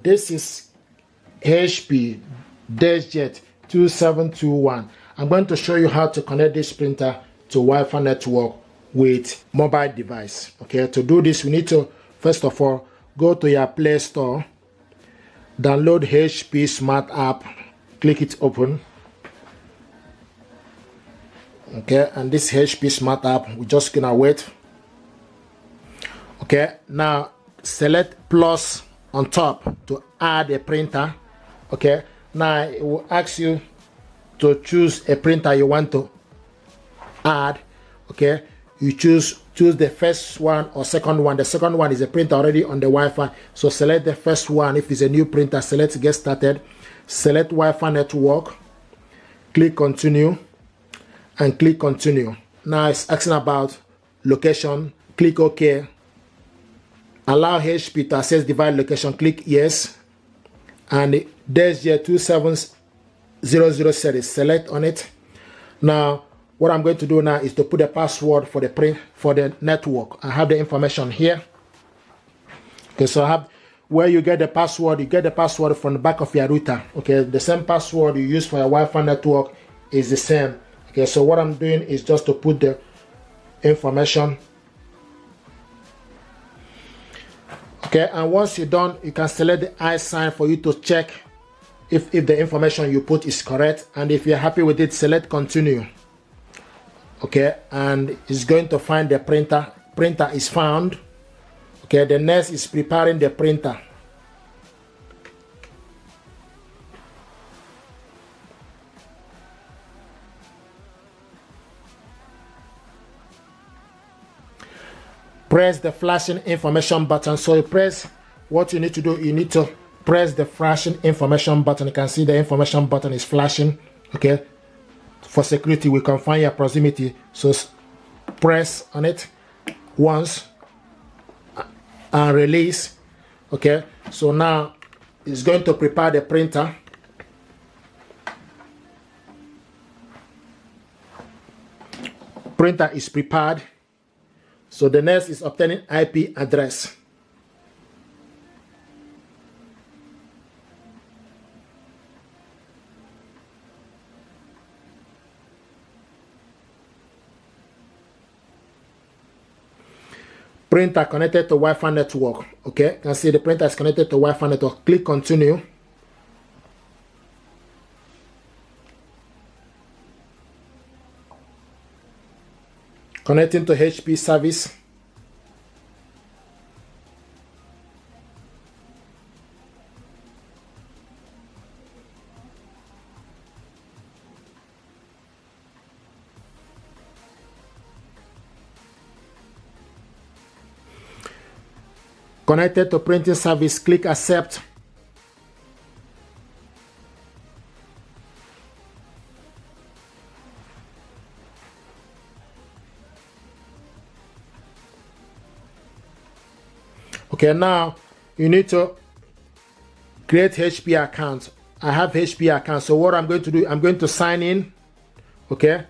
This is HP Deskjet 2721. I'm going to show you how to connect this printer to Wi-Fi network with mobile device. Okay, to do this, we need to first of all go to your Play Store, download HP Smart App, click it open. Okay, and this HP Smart App, we're just gonna wait. Okay, now select plus on top to add a printer. Okay, now it will ask you to choose a printer you want to add. Okay, you choose the first one or second one. The second one is a printer already on the Wi-Fi, so select the first one. If it's a new printer, select get started, select Wi-Fi network, click continue, and click continue. Now it's asking about location, click OK. Allow HP to access device location, click yes, and there's your 27000 series, select on it. Now what I'm going to do now is to put the password for the network. I have the information here. Okay, so I have where you get the password. You get the password from the back of your router. Okay, the same password you use for your Wi-Fi network is the same. Okay, so what I'm doing is just to put the information. Okay, and once you're done, you can select the I sign for you to check if the information you put is correct, and if you're happy with it, select continue. Okay, and it's going to find the printer. Printer is found. Okay, the next is preparing the printer. Press the flashing information button. So you press, what you need to do, you need to press the flashing information button. You can see the information button is flashing. Okay, for security we confine your proximity, so press on it once and release. Okay, so now it's going to prepare the printer. Printer is prepared. So the next is obtaining IP address. Printer connected to Wi-Fi network. Okay, you can see the printer is connected to Wi-Fi network. Click continue. Connecting to HP service. Connected to printing service, click accept. Okay, now you need to create HP account. I have HP account, so what I'm going to do, I'm going to sign in. Okay,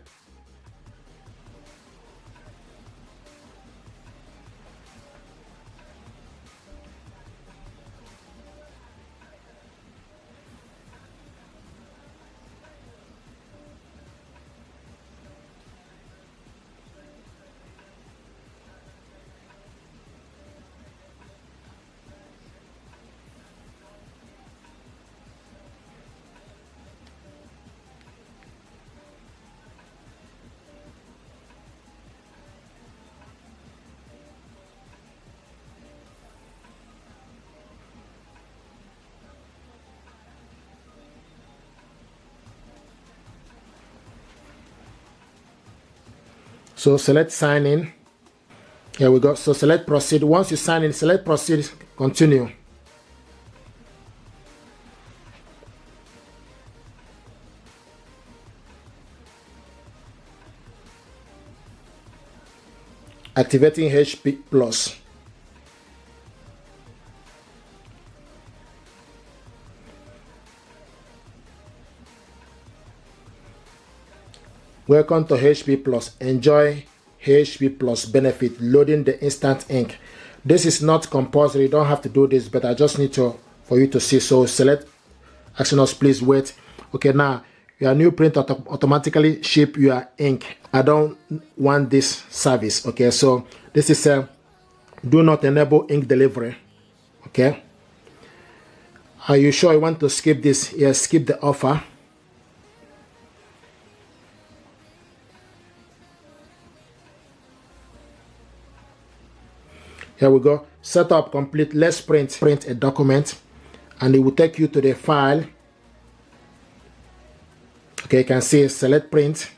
so select sign in. Here we go. So select proceed. Once you sign in, select proceed, continue. Activating HP Plus. Welcome to HP Plus. Enjoy HP Plus benefit. Loading the instant ink. This is not compulsory. You don't have to do this, but I just need to for you to see. So select, asking us please wait. Okay, now your new print automatically ship your ink. I don't want this service. Okay, so this is a do not enable ink delivery. Okay, are you sure you want to skip this? Yes, skip the offer. Here we go. Setup complete. Let's print a document, and it will take you to the file. Okay, you can see select print.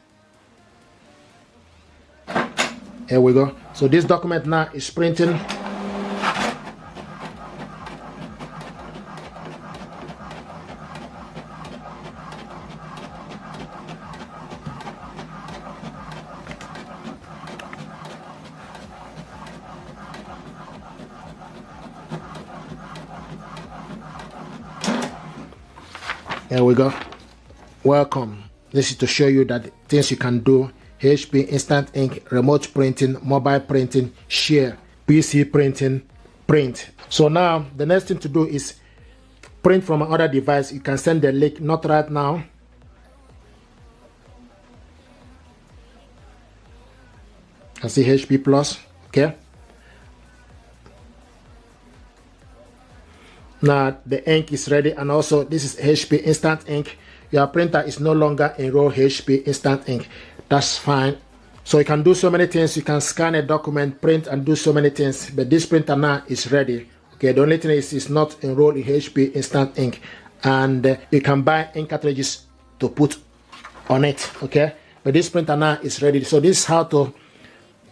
Here we go. So this document now is printing. Here we go. Welcome. This is to show you that things you can do: HP instant ink, remote printing, mobile printing, share, PC printing, print. So now the next thing to do is print from another device. You can send the link, not right now. I see HP Plus. Okay. Now the ink is ready, and also this is HP instant ink. Your printer is no longer enrolled HP instant ink. That's fine. So you can do so many things. You can scan a document, print, and do so many things. But this printer now is ready. Okay, the only thing is it's not enrolled in HP instant ink, and you can buy ink cartridges to put on it. Okay, but this printer now is ready. So this is how to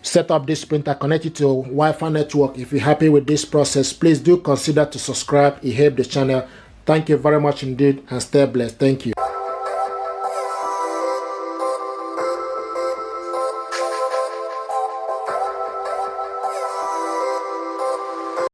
set up this printer, connect it to Wi-Fi network. If you're happy with this process, please do consider to subscribe. It helps the channel. Thank you very much indeed, and stay blessed. Thank you.